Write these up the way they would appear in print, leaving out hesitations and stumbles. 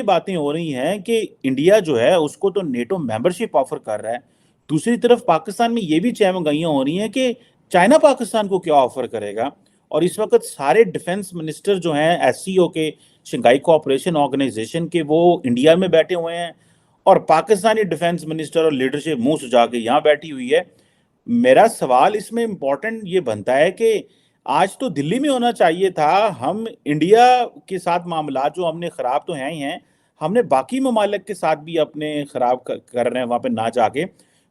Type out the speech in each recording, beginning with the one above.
बातें हो रही हैं कि इंडिया जो है उसको तो नेटो मेंबरशिप ऑफर कर रहा है। दूसरी तरफ पाकिस्तान में ये भी चहमगाइयाँ हो रही हैं कि चाइना पाकिस्तान को क्या ऑफर करेगा। और इस वक्त सारे डिफेंस मिनिस्टर जो हैं एससीओ के, शंघाई कोऑपरेशन ऑर्गेनाइजेशन के, वो इंडिया में बैठे हुए हैं और पाकिस्तानी डिफेंस मिनिस्टर और लीडरशिप मुंह सुजा के यहाँ बैठी हुई है। मेरा सवाल इसमें इम्पोर्टेंट ये बनता है कि आज तो दिल्ली में होना चाहिए था। हम इंडिया के साथ मामला जो हमने ख़राब तो हैं ही हैं, हमने बाकी ममालिक के साथ भी अपने ख़राब कर रहे हैं वहाँ पे ना जाके।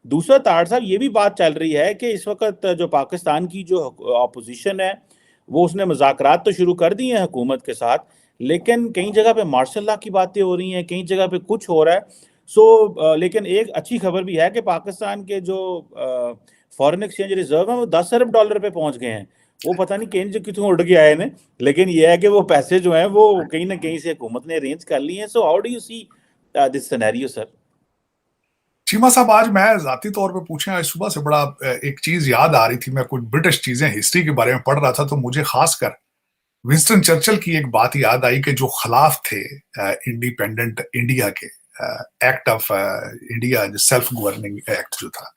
दूसरा तार साहब, ये भी बात चल रही है कि इस वक्त जो पाकिस्तान की जो अपोजिशन है वो उसने मुज़ाकरात तो शुरू कर दिए हैं हुकूमत के साथ, लेकिन कई जगह पे मार्शल लॉ की बातें हो रही हैं, कई जगह पे कुछ हो रहा है। लेकिन एक अच्छी खबर भी है कि पाकिस्तान के जो फॉरेन एक्सचेंज रिजर्व है वो $10 अरब पे पहुंच गए हैं। वो पता नहीं कहीं जो कितों उड़ के आए ने, लेकिन ये है कि वो पैसे जो हैं वो कहीं ना कहीं से हुकूमत ने अरेंज कर लिए हैं। So how do you see this scenario sir? Cheema साहब, आज मैं जाती तौर पे पूछे, आज सुबह से बड़ा एक चीज याद आ रही थी। मैं कुछ ब्रिटिश चीजें हिस्ट्री के बारे में पढ़ रहा था, तो मुझे खासकर विंस्टन चर्चिल की एक बात याद आई कि जो खिलाफ थे इंडिपेंडेंट इंडिया के, एक्ट ऑफ इंडिया, जो सेल्फ गवर्निंग एक्ट जो था,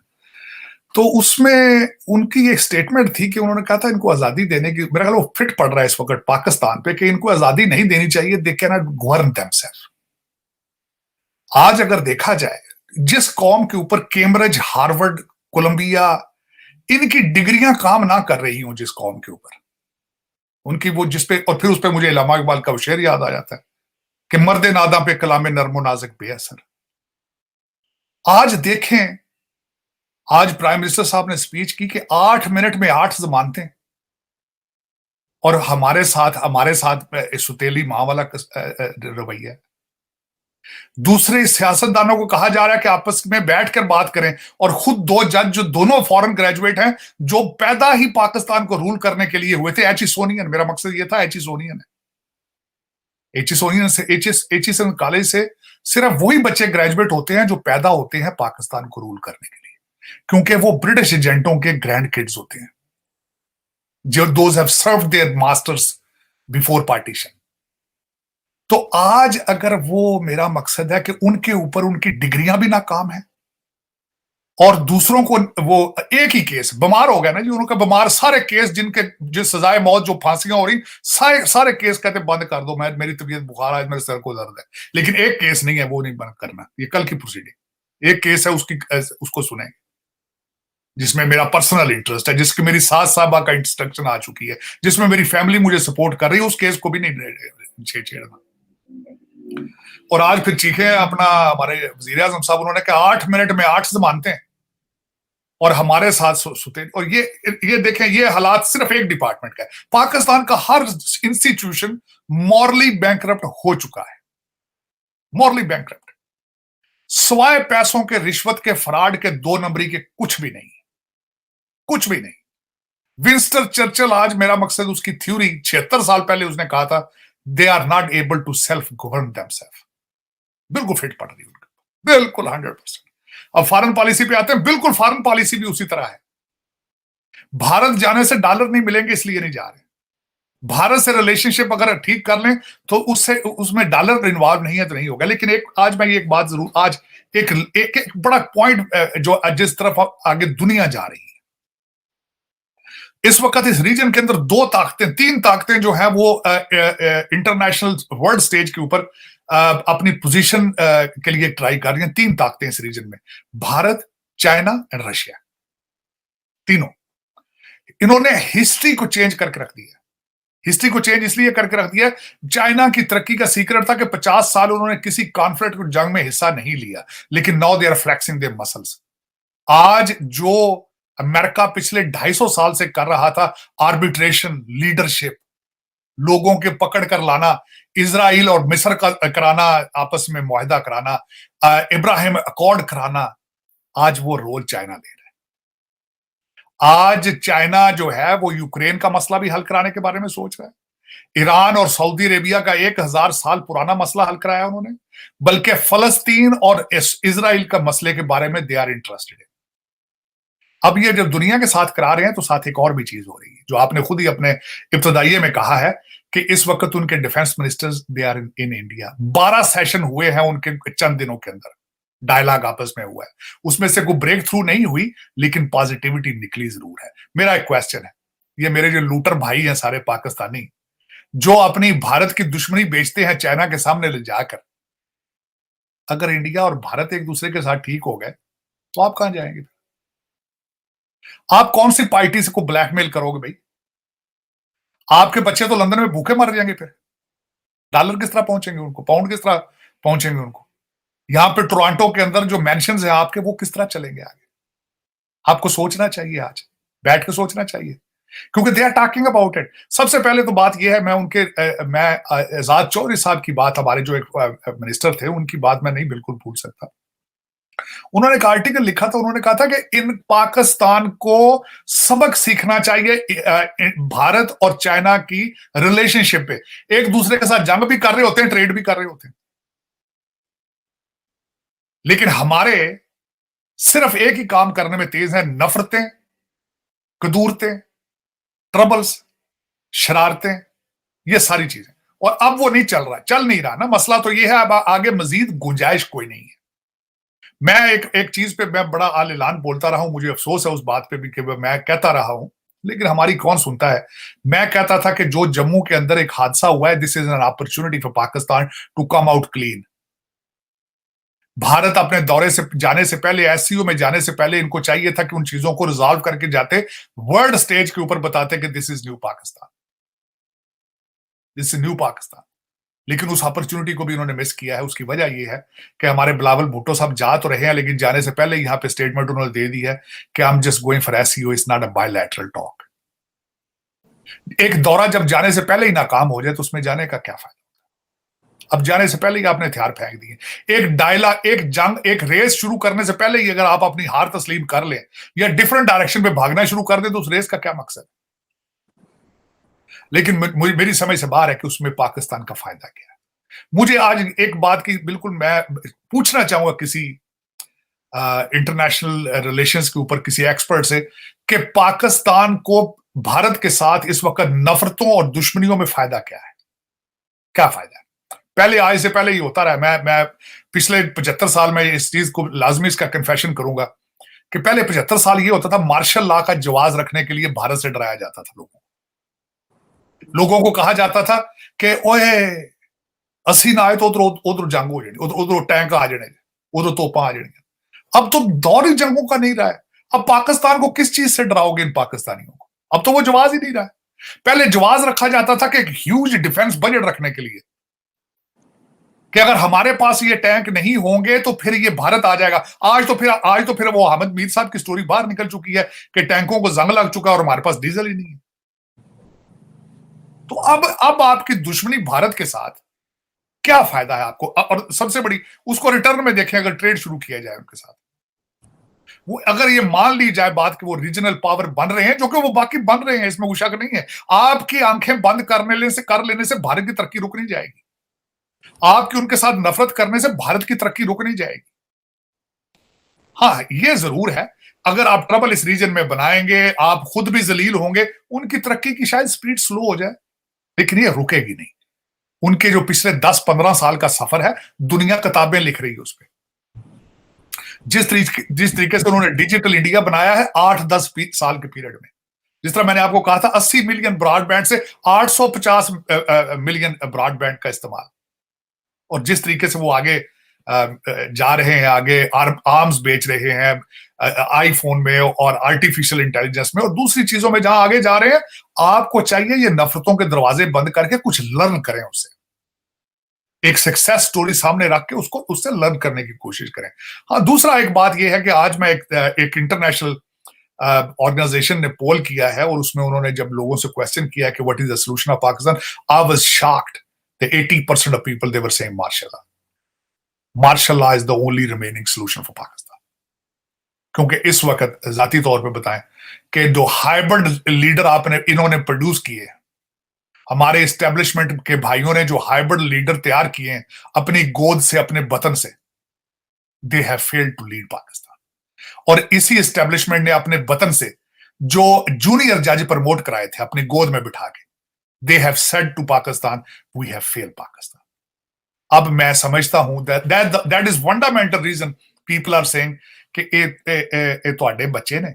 तो उसमें उनकी एक स्टेटमेंट थी कि उन्होंने कहा था इनको आजादी देने की, मेरा ख्याल वो फिट पड़ रहा है इस वक्त पाकिस्तान पे, कि इनको आजादी नहीं देनी चाहिए, they can not govern themselves. आज अगर देखा जाए, जिस कौम के ऊपर कैम्ब्रिज, हार्वर्ड, कोलंबिया, इनकी डिग्रियां काम ना कर रही हूं, जिस कौम के ऊपर उनकी वो जिसपे, और फिर उस पर मुझे इलामा इकबाल का शेर याद आ जाता है कि मर्दे नादा पे कलामे नर्मो नाज़िक बेअसर। आज देखें, आज प्राइम मिनिस्टर साहब ने स्पीच की कि 8 मिनट में 8 जमानतें, और हमारे साथ सुतेली मां वाला रवैया। दूसरे सियासतदानों को कहा जा रहा है कि आपस में बैठकर बात करें, और खुद दो जज जो दोनों फॉरेन ग्रेजुएट हैं, जो पैदा ही पाकिस्तान को रूल करने के लिए हुए थे, एच ई सोनियन, मेरा मकसद ये था, एच ई सोनियन है, एच ई सोनियन से, एच ई कॉलेज से सिर्फ वही बच्चे ग्रेजुएट होते हैं जो पैदा होते हैं पाकिस्तान को रूल करने के लिए, क्योंकि वो ब्रिटिश एजेंटों के ग्रैंड किड्स होते हैं, जो those have served there masters before partition. तो आज अगर वो, मेरा मकसद है कि उनके ऊपर उनकी डिग्रियां भी नाकाम है, और दूसरों को वो एक ही केस बीमार हो गया ना जी, उनका बीमार सारे केस जिनके जो सजाए मौत, जो फांसियां हो रही, सारे केस कहते बंद कर दो, मैं, मेरी तबीयत बुखार है, मेरे सर को दर्द है, लेकिन एक केस नहीं है, वो नहीं बंद करना, ये कल की प्रोसीडिंग, एक केस है उसको सुनेंगे जिसमें मेरा पर्सनल इंटरेस्ट है, जिसकी मेरी सास साहबा का इंस्ट्रक्शन आ चुकी है, जिसमें मेरी फैमिली मुझे सपोर्ट कर रही है, उस केस को भी नहीं छेड़ना। और आज फिर चीखे अपना हमारे वजीर आजम साहब, उन्होंने कहा 8 मिनट में 8 जमानतें, और हमारे साथ सुते। और ये देखें, ये हालात सिर्फ एक डिपार्टमेंट का है, पाकिस्तान का हर इंस्टीट्यूशन मॉरली बैंकरप्ट हो चुका है, मॉरली बैंकरप्ट, स्वाय पैसों के, रिश्वत के, फ्रॉड के, 2 नंबरी के, कुछ भी नहीं, कुछ भी नहीं। विंस्टन चर्चिल, आज मेरा मकसद उसकी थ्योरी 76 साल पहले उसने कहा था, they are not able to self govern themselves, बिल्कुल फिट पड़ रही है उनके, बिल्कुल 100%। अब फॉरेन पॉलिसी पे आते हैं, बिल्कुल फॉरेन पॉलिसी भी उसी तरह है। भारत जाने से डॉलर नहीं मिलेंगे इसलिए नहीं जा रहे, भारत से रिलेशनशिप अगर ठीक कर लें तो उससे, उसमें डॉलर इन्वॉल्व नहीं है तो नहीं होगा। लेकिन आज मैं ये एक बात जरूर, आज एक बड़ा पॉइंट जो जिस तरफ आगे दुनिया जा रही है इस वक्त, इस रीजन के अंदर 3 ताकतें जो है वो इंटरनेशनल वर्ल्ड स्टेज के ऊपर अपनी पोजीशन के लिए ट्राई कर रही हैं। 3 ताकतें इस रीजन में, भारत, चाइना एंड रशिया, तीनों। इन्होंने हिस्ट्री को चेंज करके रख दिया। हिस्ट्री को चेंज इसलिए करके रख दिया, चाइना की तरक्की का सीक्रेट था कि 50 साल उन्होंने किसी कॉन्फ्लिक्ट को, जंग में हिस्सा नहीं लिया, लेकिन now they are flexing their muscles. आज जो अमेरिका पिछले 250 साल से कर रहा था, आर्बिट्रेशन, लीडरशिप, लोगों के पकड़ कर लाना, इजराइल और मिस्र का कराना, आपस में मुआहदा कराना, इब्राहिम अकॉर्ड कराना, आज वो रोल चाइना ले रहा है। आज चाइना जो है वो यूक्रेन का मसला भी हल कराने के बारे में सोच रहा है। ईरान और सऊदी अरेबिया का 1000 साल पुराना मसला हल कराया उन्होंने, बल्कि फलस्तीन और इजराइल का मसले के बारे में दे आर इंटरेस्टेड। अब ये जब दुनिया के साथ करा रहे हैं तो साथ एक और भी चीज हो रही है, जो आपने खुद ही अपने इब्तदाइये में कहा है कि इस वक्त उनके defence ministers they are in India. 12 session हुए हैं उनके चंद दिनों के अंदर, डायलॉग आपस में हुआ है, उसमें से कोई ब्रेक थ्रू नहीं हुई, लेकिन पॉजिटिविटी निकली जरूर है। मेरा एक क्वेश्चन है, ये मेरे जो लूटर भाई हैं सारे पाकिस्तानी, जो अपनी भारत की दुश्मनी बेचते हैं चाइना के सामने ले जाकर, अगर इंडिया और भारत एक दूसरे के साथ ठीक हो गए तो आप कहां जाएंगे? आप कौन सी पार्टी से को ब्लैकमेल करोगे भाई? आपके बच्चे तो लंदन में भूखे मर जाएंगे, फिर डॉलर किस तरह पहुंचेंगे उनको, पाउंड किस तरह पहुंचेंगे उनको? यहां पे टोरंटो के अंदर जो मेंशंस हैं आपके, वो किस तरह चलेंगे आगे? आपको सोचना चाहिए, आज बैठ के सोचना चाहिए, क्योंकि they are talking about it. सबसे पहले तो बात यह है, मैं उनके मैं एजाज चौधरी साहब की बात, हमारे जो एक मिनिस्टर थे, उनकी बात मैं नहीं बिल्कुल भूल सकता। उन्होंने एक आर्टिकल लिखा था, उन्होंने कहा था कि इन पाकिस्तान को सबक सीखना चाहिए भारत और चाइना की रिलेशनशिप पे। एक दूसरे के साथ जंग भी कर रहे होते हैं, ट्रेड भी कर रहे होते हैं, लेकिन हमारे सिर्फ एक ही काम करने में तेज है, नफरतें, कदूरतें, ट्रबल्स, शरारतें, ये सारी चीजें। और अब वो नहीं चल रहा, चल नहीं रहा ना। मसला तो ये है, अब आगे मजीद गुंजाइश कोई नहीं है। मैं एक चीज पे मैं बड़ा आल ऐलान बोलता रहा हूं, मुझे अफसोस है उस बात पे भी कि मैं कहता रहा हूं, लेकिन हमारी कौन सुनता है। मैं कहता था कि जो जम्मू के अंदर एक हादसा हुआ है, this is an opportunity for Pakistan to come out clean. Bharat अपने दौरे से जाने से पहले, एससीओ में जाने से पहले, इनको चाहिए था कि उन चीजों को रिजॉल्व करके जाते, वर्ल्ड स्टेज के ऊपर बताते कि this is new Pakistan, this is new Pakistan. लेकिन उस अपॉर्चुनिटी को भी उन्होंने मिस किया है। उसकी वजह यह है कि हमारे बिलावल भुट्टो साहब जा तो रहे हैं, लेकिन जाने से पहले यहाँ पे स्टेटमेंट उन्होंने दे दी है कि I am just going for SCO, it's not a bilateral talk. एक दौरा जब जाने से पहले ही नाकाम हो जाए तो उसमें जाने का क्या फायदा? अब जाने से पहले ही आपने हथियार फेंक दिए। एक डायलॉग, एक जंग, एक रेस शुरू करने से पहले ही अगर आप अपनी हार तस्लीम कर लें या डिफरेंट डायरेक्शन पे भागना शुरू कर दें तो उस रेस का क्या मकसद? लेकिन मेरी समझ से बाहर है कि उसमें पाकिस्तान का फायदा क्या है। मुझे आज एक बात की बिल्कुल मैं पूछना चाहूंगा किसी इंटरनेशनल रिलेशंस के ऊपर किसी एक्सपर्ट से कि पाकिस्तान को भारत के साथ इस वक्त नफरतों और दुश्मनियों में फायदा क्या है? क्या फायदा है? पहले, आज से पहले ही होता रहा। मैं पिछले 75 साल में इस चीज को लाजमी इसका कन्फेशन करूंगा कि पहले 75 साल ये होता था, मार्शल लॉ का जवाज रखने के लिए भारत से डराया जाता था लोगों को कहा जाता था कि ओए अस्सी ना आए तो उधर जंग हो जानी, उधर टैंक आ जाने, उधर तोपा आ जानी। अब तो दौर ही जंगों का नहीं रहा है। अब पाकिस्तान को किस चीज से डराओगे इन पाकिस्तानियों को? अब तो वो जवाज ही नहीं रहा है। पहले जवाज रखा जाता था कि एक ह्यूज डिफेंस बजट रखने के लिए, कि अगर हमारे पास ये टैंक नहीं होंगे तो फिर ये भारत आ जाएगा। आज तो फिर वो अहमद मीर साहब की स्टोरी बाहर निकल चुकी है कि टैंकों को जंग लग चुका है और हमारे पास डीजल ही नहीं है। तो अब आपकी दुश्मनी भारत के साथ क्या फायदा है आपको? और सबसे बड़ी, उसको रिटर्न में देखें, अगर ट्रेड शुरू किया जाए उनके साथ, वो अगर ये मान ली जाए बात कि वो रीजनल पावर बन रहे हैं, जो कि वो बाकी बन रहे हैं, इसमें कोई शक नहीं है। आपकी आंखें बंद कर लेने से भारत की तरक्की रुक नहीं जाएगी। आपकी उनके साथ नफरत करने से भारत की तरक्की रुक नहीं जाएगी। हाँ, ये जरूर है, अगर आप ट्रबल इस रीजन में बनाएंगे, आप खुद भी जलील होंगे, उनकी तरक्की की शायद स्पीड स्लो हो जाए, लेकिन ये रुकेगी नहीं। उनके जो पिछले 10-15 साल का सफर है, दुनिया किताबें लिख रही है उस पर। जिस तरीके से उन्होंने डिजिटल इंडिया बनाया है 8-10 साल के पीरियड में, जिस तरह मैंने आपको कहा था 80 मिलियन ब्रॉडबैंड से 850 मिलियन ब्रॉडबैंड का इस्तेमाल, और जिस तरीके से वो आगे जा रहे हैं, आगे आर्म्स बेच रहे हैं आईफोन में और आर्टिफिशियल इंटेलिजेंस में और दूसरी चीजों में जहां आगे जा रहे हैं, आपको चाहिए ये नफरतों के दरवाजे बंद करके कुछ लर्न करें उससे, एक सक्सेस स्टोरी सामने रख के उससे लर्न करने की कोशिश करें। हाँ, दूसरा एक बात यह है कि आज मैं एक इंटरनेशनल ऑर्गेनाइजेशन ने पोल किया है और उसमें उन्होंने जब लोगों से क्वेश्चन किया कि what is the solution of Pakistan, I was shocked that 80% of people they were saying martial law is the only remaining solution for Pakistan. क्योंकि इस वक्त जाती तौर पे बताएं कि जो हाइब्रिड लीडर इन्होंने प्रोड्यूस किए, हमारे एस्टेब्लिशमेंट के भाइयों ने जो हाइब्रिड लीडर तैयार किए हैं अपनी गोद से, अपने वतन से, they have failed to lead Pakistan. और इसी एस्टेब्लिशमेंट ने अपने वतन से जो जूनियर जज प्रमोट कराए थे अपनी गोद में बिठा के, They have said to Pakistan, we have failed Pakistan. अब मैं समझता हूं that is fundamental reason people are saying कि ये ਤੁਹਾਡੇ ਬੱਚੇ ਨੇ,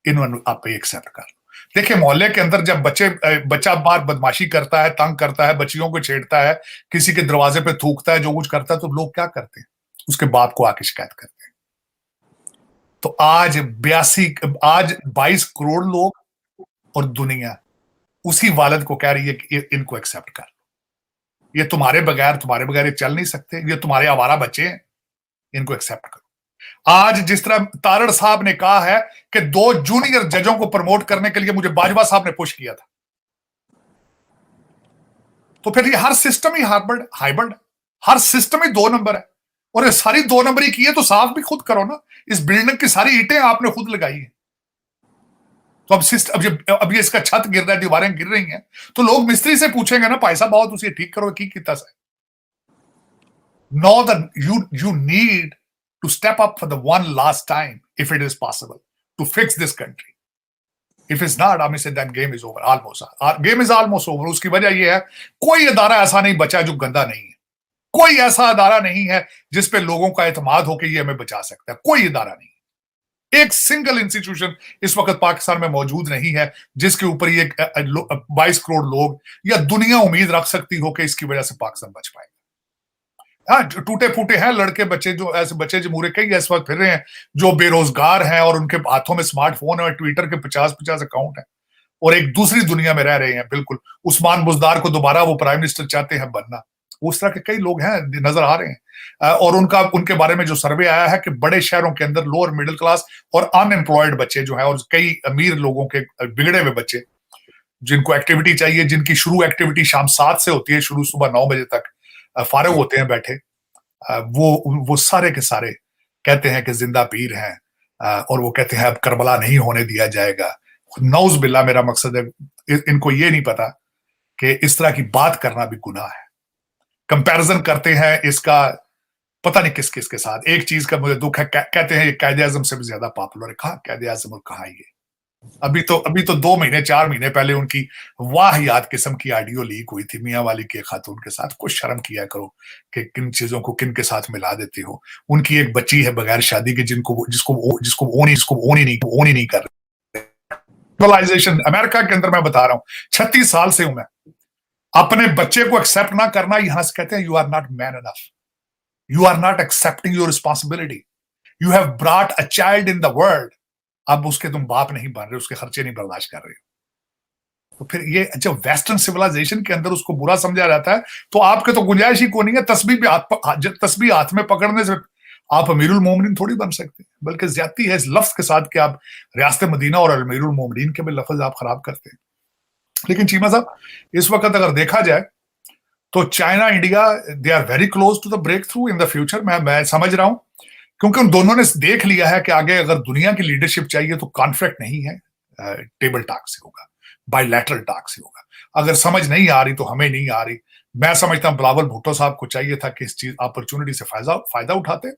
इन्होंने आप एक्सेप्ट कर लो। देखिए मोहल्ले के अंदर जब बच्चा बाहर बदमाशी करता है, तंग करता है, बच्चियों को छेड़ता है, किसी के दरवाजे पे थूकता है, जो कुछ करता है, तो लोग क्या करते हैं? उसके बाप को आके शिकायत करते हैं। तो आज 22 करोड़ लोग और दुनिया उसी वालिद को कह रही है कि इनको एक्सेप्ट कर लो, ये तुम्हारे बगैर ये चल नहीं सकते, ये तुम्हारे आवारा बच्चे हैं, इनको एक्सेप्ट करो। आज जिस तरह तारड़ साहब ने कहा है कि 2 जूनियर जजों को प्रमोट करने के लिए मुझे बाजवा साहब ने पुश किया था, तो फिर ये हर सिस्टम ही हाइब्रिड, हर सिस्टम ही 2 नंबर है, और ये सारी 2 नंबरी की है तो साफ भी खुद करो ना। इस बिल्डिंग की सारी ईंटें आपने खुद लगाई है, तो अब ये इसका छत गिर रहा है, दीवारें गिर रही हैं, तो लोग मिस्त्री से पूछेंगे ना, भाई साहब बहुत उसे ठीक करो, की कितना से। Know that you need to step up for the one last time, if it is possible, to fix this country. If it's not, I may say that game is over, almost. Game is almost over. उसकी वजह ये है, कोई अदारा ऐसा नहीं बचा जो गंदा नहीं है, कोई ऐसा अदारा नहीं है जिस पे लोगों का एतमाद हो कि ये हमें बचा सकता है, कोई अदारा नहीं। एक सिंगल इंस्टीट्यूशन इस वक्त पाकिस्तान में मौजूद नहीं है जिसके ऊपर ये 22 करोड़ लोग या दुनिया उम्मीद रख सकती हो कि इसकी वजह से पाकिस्तान बच पाएगा। हाँ, टूटे फूटे हैं लड़के, बच्चे, जो ऐसे बच्चे जमूरे कई इस वक्त फिर रहे हैं जो बेरोजगार हैं और उनके हाथों में स्मार्टफोन है और ट्विटर के 50 अकाउंट हैं और एक दूसरी दुनिया में रह रहे हैं। बिल्कुल उस्मान बुज़दार को दोबारा वो प्राइम मिनिस्टर चाहते हैं बनना, उस तरह के कई लोग हैं नजर आ रहे हैं। और उनके बारे में जो सर्वे आया है कि बड़े शहरों के अंदर लोअर मिडिल क्लास और अनएम्प्लॉयड बच्चे जो है और कई अमीर लोगों के बिगड़े हुए बच्चे जिनको एक्टिविटी चाहिए, जिनकी शुरू एक्टिविटी शाम 7 से होती है, शुरू सुबह 9 बजे तक फारग होते हैं बैठे, वो सारे के सारे कहते हैं कि जिंदा पीर हैं और वो कहते हैं अब करबला नहीं होने दिया जाएगा। नौज बिल्ला, मेरा मकसद है इनको ये नहीं पता कि इस तरह की बात करना भी गुनाह है। कंपैरिजन करते हैं इसका पता नहीं किस किस के साथ। एक चीज का मुझे दुख है, कहते हैं ये कायदे आजम से भी ज्यादा पॉपुलर है। कहाँ कायदे आजम और कहाँ ये? अभी तो 2 महीने 4 महीने पहले उनकी वाहियात किस्म की ऑडियो लीक हुई थी मियां वाली के खातून के साथ। कुछ शर्म किया करो कि किन चीजों को किन के साथ मिला देते हो। उनकी एक बच्ची है बगैर शादी के जिसको ओन ही नहीं कर रहे। ग्लोबलाइजेशन अमेरिका के अंदर मैं बता रहा हूं, 36 साल से हूं मैं, अपने बच्चे को एक्सेप्ट ना करना, यहां से कहते हैं you are not man enough, you are not accepting your responsibility, you have brought a child in the world. अब उसके तुम बाप नहीं बन रहे, उसके खर्चे नहीं बर्दाश्त कर रहे हो। तो फिर ये जब वेस्टर्न सिविलाइजेशन के अंदर उसको बुरा समझा जाता है तो आपके तो गुंजाइश ही कोई नहीं है। तस्बीह हाथ में पकड़ने से आप अमीरुल मोमिनीन थोड़ी बन सकते हैं, बल्कि ज्यादती है इस लफ्ज के साथ कि आप रियासत मदीना और अमीरुल मोमिनीन के भी लफ्ज आप खराब करते हैं। लेकिन चीमा साहब, इस वक्त अगर देखा जाए तो China India they are very close to the breakthrough in the future. मैं समझ रहा हूं क्योंकि उन दोनों ने देख लिया है कि आगे अगर दुनिया की लीडरशिप चाहिए तो कॉन्फ्लिक्ट नहीं है, टेबल टॉक से होगा, बायलैटरल टॉक से होगा। अगर समझ नहीं आ रही तो हमें नहीं आ रही। मैं समझता हूं बिलावल भुट्टो साहब को चाहिए था कि इस चीज अपॉर्चुनिटी से फायदा उठाते।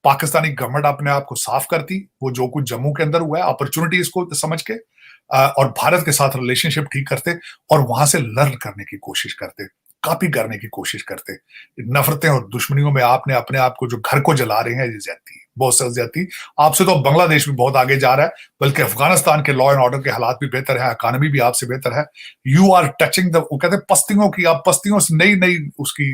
पाकिस्तानी गवर्नमेंट अपने आप को साफ करती, वो जो कुछ जम्मू के अंदर हुआ है अपॉर्चुनिटी इसको समझ के, और भारत के साथ रिलेशनशिप ठीक करते और वहां से लर्न करने की कोशिश करते, कॉपी करने की कोशिश करते। नफरतें और दुश्मनियों में आपने अपने आप को जो घर को जला रहे हैं, ये ज्यादती, बहुत सख्त ज्यादती। आपसे तो बांग्लादेश भी बहुत आगे जा रहा है, बल्कि अफगानिस्तान के लॉ एंड ऑर्डर के हालात भी बेहतर है, इकोनॉमी भी आपसे बेहतर है। यू आर टचिंग द, वो कहते हैं पस्तियों की, आप पस्तियों से नई उसकी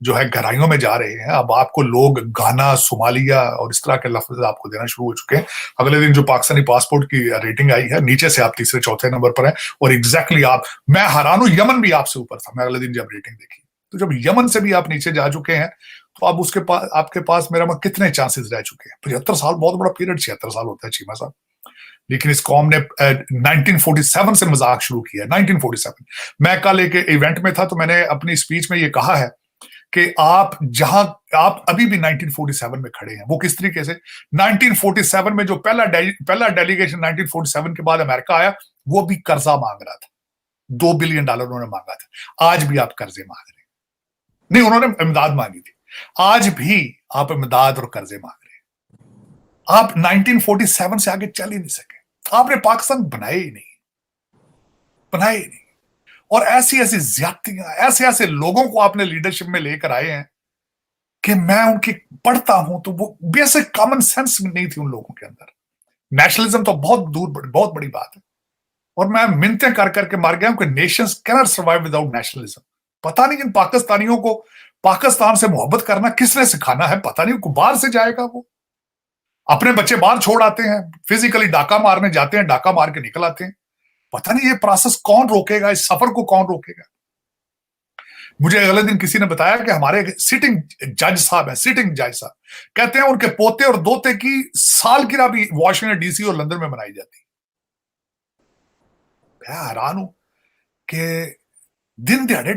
जो है गहराइयों में जा रहे हैं। अब आपको लोग घाना, सोमालिया और इस तरह के लफ्ज आपको देना शुरू हो चुके हैं। अगले दिन जो पाकिस्तानी पासपोर्ट की रेटिंग आई है, नीचे से आप तीसरे चौथे नंबर पर हैं और एग्जैक्टली मैं हैरान हूं, यमन भी आपसे ऊपर था। मैं अगले दिन जब रेटिंग देखी तो जब यमन से भी आप नीचे जा चुके हैं तो अब आपके पास मेरा कितने चांसेस रह चुके हैं? 75 साल बहुत बड़ा पीरियड, 76 साल होता है चीमा साहब। लेकिन इस कौम ने 1947 से मजाक शुरू किया। 1947 मैं कल एक इवेंट में था तो मैंने अपनी स्पीच में ये कहा है कि आप अभी भी 1947 में खड़े हैं। वो किस तरीके से? 1947 में जो पहला डेलीगेशन 1947 के बाद अमेरिका आया, वो भी कर्जा मांग रहा था, $2 बिलियन उन्होंने मांगा था। आज भी आप कर्जे मांग रहे हैं। नहीं, उन्होंने इमदाद मांगी थी, आज भी आप इमदाद और कर्जे मांग रहे हैं। आप 1947 से आगे चल ही नहीं सके। आपने पाकिस्तान बनाए ही नहीं। और ऐसी ऐसी ज्यादतियां, ऐसे ऐसे लोगों को आपने लीडरशिप में लेकर आए हैं कि मैं उनकी पढ़ता हूं तो वो बेसिक कॉमन सेंस नहीं थी उन लोगों के अंदर। नेशनलिज्म तो बहुत दूर, बहुत बड़ी बात है। और मैं मिन्नतें कर करके मर गया हूं कि Nations can not survive without nationalism. पता नहीं इन पाकिस्तानियों को पाकिस्तान से मोहब्बत करना किसने सिखाना है, पता नहीं, बाहर से जाएगा वो। अपने बच्चे बाहर छोड़ आते हैं, फिजिकली डाका मारने जाते हैं, डाका मार के निकल आते हैं। पता नहीं ये प्रोसेस कौन रोकेगा, इस सफर को कौन रोकेगा। मुझे अगले दिन किसी ने बताया कि हमारे सिटिंग जज साहब है, सिटिंग जज साहब, कहते हैं उनके पोते और दोते की सालगिरह भी वॉशिंगटन डीसी और लंदन में मनाई जाती है। मैं हैरान हूं कि दिन दिहाड़े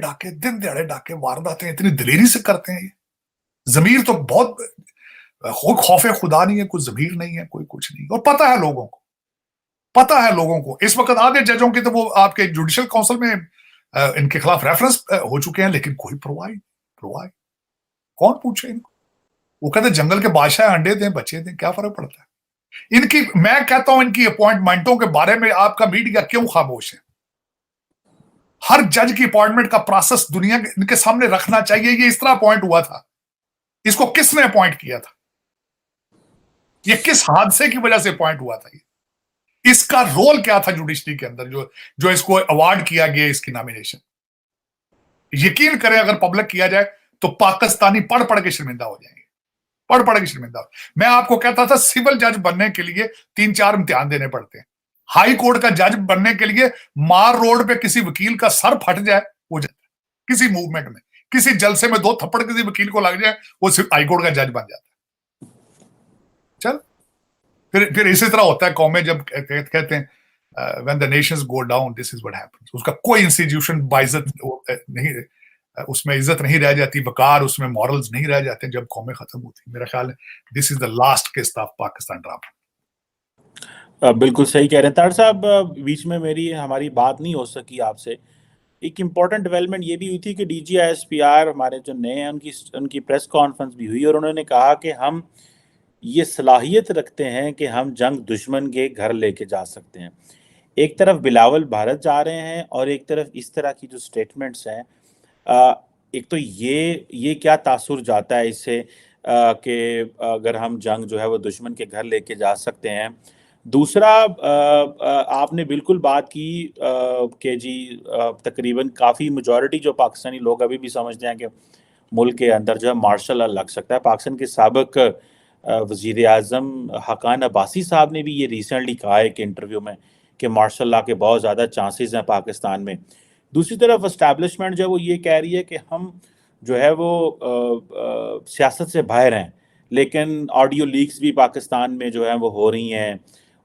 डाके वारदातें इतनी दलेरी से करते हैं। जमीर तो बहुत, खौफे खुदा नहीं है, कुछ जमीर नहीं है, कोई कुछ नहीं। और पता है लोगों को, पता है लोगों को। इस वक्त आधे जजों की तो वो आपके जुडिशियल काउंसिल में इनके खिलाफ रेफरेंस हो चुके हैं, लेकिन कोई परवाह कौन पूछे इनको। वो कहते जंगल के बादशाह अंडे दें बच्चे दें, क्या फर्क पड़ता है इनकी। मैं कहता हूं इनकी अपॉइंटमेंटों के बारे में आपका मीडिया क्यों खामोश है। हर जज की अपॉइंटमेंट का प्रोसेस दुनिया के इनके सामने रखना चाहिए। ये इस तरह अपॉइंट हुआ था, इसको किसने अपॉइंट किया था, ये किस हादसे की वजह से अपॉइंट हुआ था, इसका रोल क्या था जुडिशरी के अंदर जो जो इसको अवार्ड किया गया, इसकी नॉमिनेशन। यकीन करें अगर पब्लिक किया जाए तो पाकिस्तानी पढ़ पढ़ के शर्मिंदा हो जाएंगे, पढ़ पढ़ के शर्मिंदा। मैं आपको कहता था सिविल जज बनने के लिए 3-4 इम्तिहान देने पड़ते हैं। हाई कोर्ट का जज बनने के लिए मार रोड पे किसी वकील का सर फट जाए वो जज, किसी मूवमेंट में किसी जलसे में 2 थप्पड़ किसी वकील को लग जाए वो हाई कोर्ट का जज बन जाता है। चल फिर इसी तरह होता है कौमें जब कहते हैं when the nations go down this is what happens। उसका कोई इंस्टीट्यूशन बाइज्जत नहीं, उसमें इज्जत नहीं रह जाती, वकार उसमें मॉरल्स नहीं रह जाते जब कौमें खत्म होती। मेरा ख्याल है दिस इज द लास्ट किस्त ऑफ पाकिस्तान ड्रामा। बिल्कुल सही कह रहे हैं तार साहब। बीच में हमारी बात नहीं हो सकी आपसे। एक इम्पॉर्टेंट डेवलपमेंट ये भी हुई थी कि DGISPR हमारे जो नए हैं उनकी प्रेस कॉन्फ्रेंस भी हुई और उन्होंने कहा कि हम ये सलाहियत रखते हैं कि हम जंग दुश्मन के घर लेके जा सकते हैं। एक तरफ बिलावल भारत जा रहे हैं और एक तरफ इस तरह की जो स्टेटमेंट्स हैं, एक तो ये क्या तासुर जाता है इससे कि अगर हम जंग जो है वो दुश्मन के घर लेके जा सकते हैं। दूसरा, आपने बिल्कुल बात की कि जी तकरीबन काफ़ी मेजॉरिटी जो पाकिस्तानी लोग अभी भी समझते हैं कि मुल्क के अंदर जो है मार्शल लॉ लग सकता है। पाकिस्तान के साबिक वज़ीर आज़म हकान अब्बासी साहब ने भी ये रिसेंटली कहा है कि इंटरव्यू में कि मार्शल लॉ के बहुत ज़्यादा चांसेस हैं पाकिस्तान में। दूसरी तरफ एस्टैब्लिशमेंट जो है वो ये कह रही है कि हम जो है वो सियासत से बाहर हैं, लेकिन ऑडियो लीक्स भी पाकिस्तान में जो है वो हो रही हैं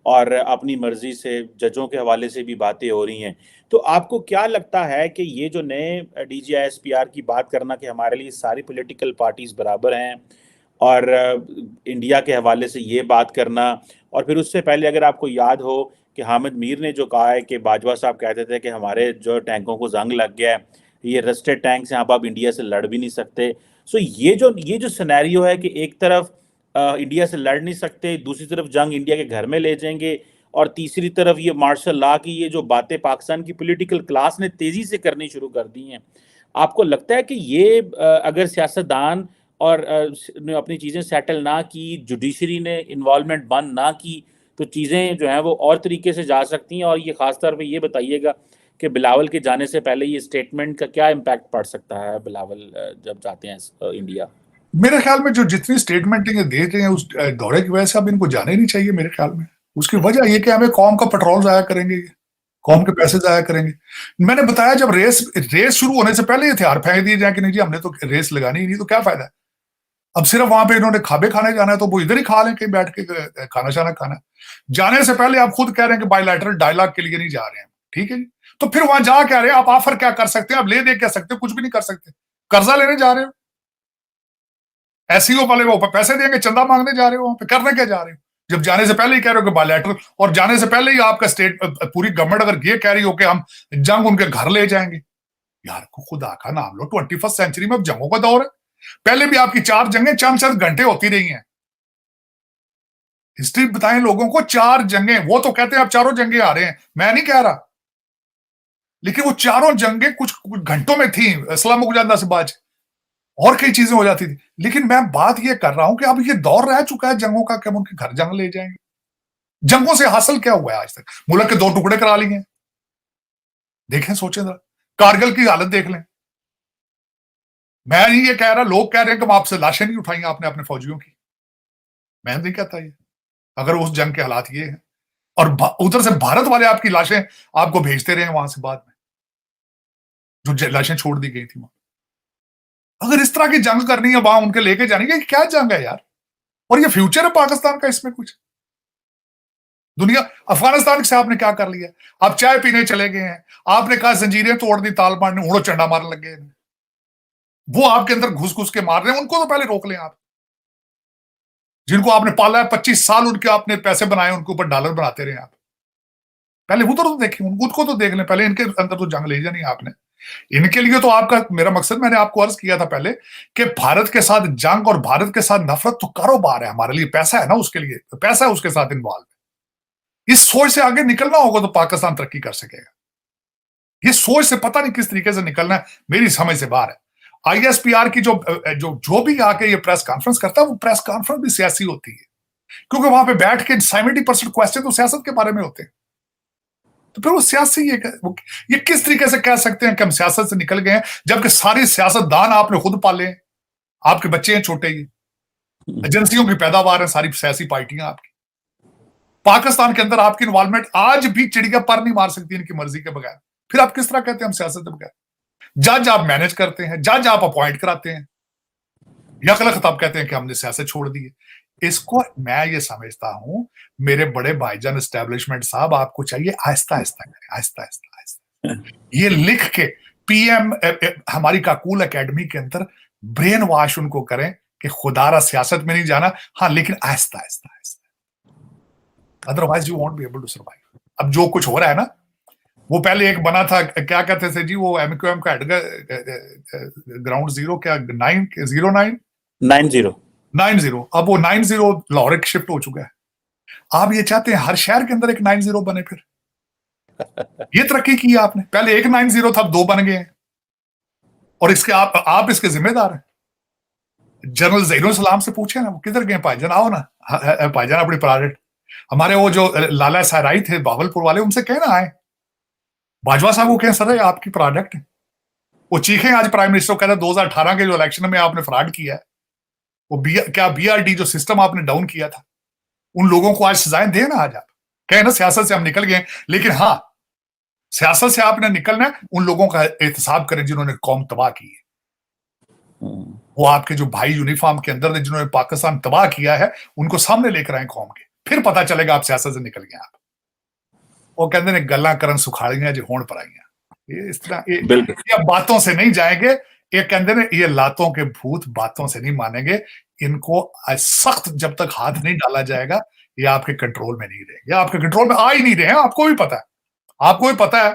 और अपनी मर्जी से जजों के हवाले से भी बातें हो रही हैं। तो आपको क्या लगता है कि ये जो नए DGISPR की बात करना कि हमारे लिए सारी पॉलिटिकल पार्टीज बराबर हैं और इंडिया के हवाले से ये बात करना, और फिर उससे पहले अगर आपको याद हो कि हामिद मीर ने जो कहा है कि बाजवा साहब कहते थे कि हमारे जो टैंकों को जंग लग गया है, ये रस्टेड टैंक्स हैं, आप इंडिया से लड़ भी नहीं सकते। सो ये जो सिनेरियो है कि एक तरफ इंडिया से लड़ नहीं सकते, दूसरी तरफ जंग इंडिया के घर में ले जाएंगे, और तीसरी तरफ ये मार्शल लॉ की ये जो बातें पाकिस्तान की पॉलिटिकल क्लास ने तेज़ी से करनी शुरू कर दी हैं। आपको लगता है कि ये अगर सियासतदान और ने अपनी चीज़ें सेटल ना की, जुडिशरी ने इन्वॉल्वमेंट बंद ना की, तो चीज़ें जो हैं वो और तरीके से जा सकती हैं? और ये ख़ास तौर पे ये बताइएगा कि बिलावल के जाने से पहले ये स्टेटमेंट का क्या इम्पैक्ट पड़ सकता है बिलावल जब जाते हैं इंडिया? मेरे ख्याल में जो जितनी स्टेटमेंट ये दे रहे हैं उस दौरे की वजह से अब इनको जाने नहीं चाहिए मेरे ख्याल में। उसकी वजह ये कि हमें कौम का पेट्रोल जाया करेंगे, कौम के पैसे जाया करेंगे। मैंने बताया जब रेस शुरू होने से पहले ये हथियार फेंक दिए जाए कि नहीं जी हमने तो रेस लगानी ही नहीं, तो क्या फायदा है। अब सिर्फ वहां पे इन्होंने खाबे खाने जाना है तो वो इधर ही खा लें, कहीं बैठ के खाना शाना खाना। जाने से पहले आप खुद कह रहे हैं कि बायलैटरल डायलॉग के लिए नहीं जा रहे हैं, ठीक है जी। तो फिर वहां जा कह रहे हैं आप ऑफर क्या कर सकते हैं, आप ले दे क्या सकते हो, कुछ भी नहीं कर सकते। कर्जा लेने जा रहे हो, SEO वाले वो पैसे देंगे, चंदा मांगने जा रहे हो, वहां पे करने क्या जा रहे हो। जब जाने से पहले ही कह रहे हो कि बायलैटरल, और जाने से पहले ही आपका स्टेट पूरी गवर्नमेंट अगर ये कह रही हो कि हम जंग उनके घर ले जाएंगे, यार को खुदा का नाम लो। 21st सेंचुरी में अब जंगों का दौर है। पहले भी आपकी 4 जंगें चंद घंटे होती रही हैं। हिस्ट्री बताएं लोगों को, 4 जंगें। वो तो कहते हैं अब चारों जंगें आ रहे हैं, मैं नहीं कह रहा। लेकिन वो चारों जंगें कुछ घंटों में थी, इस्लाम गुजारना से बाज और कई चीजें हो जाती थी। लेकिन मैं बात ये कर रहा हूं कि अब ये दौर रह चुका है जंगों का कि हम उनके घर जंग ले जाएंगे। जंगों से हासिल क्या हुआ है आज तक? मुल्क के 2 टुकड़े करा लिए। देखें, सोचें जरा, कारगिल की हालत देख लें। मैं नहीं ये कह रहा, लोग कह रहे हैं कि आपसे लाशें नहीं उठाई आपने अपने फौजियों की। मैं नहीं कहता ये, अगर उस जंग के हालात ये हैं और उधर से भारत वाले आपकी लाशें आपको भेजते रहे वहां से बाद में, जो लाशें छोड़ दी गई थी वहां। अगर इस तरह की जंग करनी है वहां उनके लेके जानी है, क्या जंग है यार? और ये फ्यूचर है पाकिस्तान का इसमें कुछ? दुनिया, अफगानिस्तान से आपने क्या कर लिया? आप चाय पीने चले गए हैं, आपने कहा जंजीरें तोड़ दी, तालिबान ने उड़ो चंडा मारने लग गए। वो आपके अंदर घुस घुस के मार रहे हैं, उनको तो पहले रोक लें आप। जिनको आपने पाला है 25 साल, उनके आपने पैसे बनाए, उनके ऊपर डॉलर बनाते रहे आप। पहले उधर तो देखें, उनको तो देख लें पहले, इनके अंदर तो जंग ले जानी है आपने। इनके लिए तो आपका, मेरा मकसद मैंने आपको अर्ज किया था पहले कि भारत के साथ जंग और भारत के साथ नफरत तो कारोबार है हमारे लिए, पैसा है ना उसके लिए, पैसा है उसके साथ इन्वॉल्व। इस सोच से आगे निकलना होगा तो पाकिस्तान तरक्की कर सकेगा। ये सोच से पता नहीं किस तरीके से निकलना है, मेरी समझ से बाहर है। आईएसपीआर की जो भी आके ये प्रेस कॉन्फ्रेंस करता है, वो प्रेस कॉन्फ्रेंस भी सियासी होती है, क्योंकि वहां पे बैठ के 70% क्वेश्चन तो सियासत के बारे में होते हैं। तो फिर वो सियासी ये किस तरीके से कह सकते हैं कि हम सियासत से निकल गए हैं, जबकि सारी सियासतदान आपने खुद पाले हैं, आपके बच्चे हैं छोटे, ही एजेंसियों की पैदावार है सारी सियासी पार्टियां आपकी। पाकिस्तान के अंदर आपकी इन्वॉल्वमेंट आज भी चिड़िया पर नहीं मार सकती इनकी मर्जी के बगैर। फिर आप किस तरह कहते हैं हम सियासत के बगैर? जज आप मैनेज करते हैं, जज आप अपॉइंट कराते हैं, यकल खताब कहते हैं कि हमने सियासत छोड़ दी है। इसको मैं ये समझता हूं, मेरे बड़े भाईजान एस्टेब्लिशमेंट साहब, आपको चाहिए आहिस्ता आहिस्ता करें, आहिस्ता आहिस्ता आहिस्ता। ये लिख के पीएम हमारी काकूल एकेडमी के अंदर ब्रेन वॉश उनको करें कि खुदारा सियासत में नहीं जाना, हाँ, लेकिन आहिस्ता आहिस्ता आहिस्ता, otherwise you won't be able to survive. अब जो कुछ हो रहा है ना, वो पहले एक बना था, क्या कहते थे जी, वो एमक्यूएम का ग्राउंड जीरो, क्या 90, अब वो 90 लाहौर शिफ्ट हो चुका है। आप ये चाहते हैं हर शहर के अंदर एक 90 बने? फिर ये तरक्की की है आपने, पहले एक 90 था, अब 2 बन गए हैं, और इसके आप इसके जिम्मेदार हैं। जनरल ज़हीरुल सलाम से पूछे ना, वो किधर गए भाईजान, आओ ना भाईजान अपनी प्रोजेक्ट। हमारे वो जो लाला सहराई थे बावलपुर वाले, उनसे कहना आए, बाजवा साहब को कहें सर आपकी प्रोडक्ट है। वो चीखें आज प्राइम मिनिस्टर को, कहता 2018 के जो इलेक्शन में आपने फ्रॉड किया है, वो क्या बीआरडी जो सिस्टम आपने डाउन किया था, उन लोगों को आज सजाएं देना। आज आप कहें ना सियासत से हम निकल गए, लेकिन हाँ, सियासत से आपने निकलना है, उन लोगों का एहतसाब करें जिन्होंने कौम तबाह की है। वो आपके जो भाई यूनिफॉर्म के अंदर जिन्होंने पाकिस्तान तबाह किया है, उनको सामने लेकर आए कौम के, फिर पता चलेगा आप सियासत से निकल गए। आप वो कहते हैं गल्ला करन सुखाड़ियां जो होण पर आईयां, ये इस तरह ये बातों से नहीं जाएंगे। ये कहते हैं ये लातों के भूत बातों से नहीं मानेंगे, इनको सख्त जब तक हाथ नहीं डाला जाएगा, ये आपके कंट्रोल में नहीं रहेंगे, आपके कंट्रोल में आ ही नहीं रहे हैं। आपको भी पता है, आपको भी पता है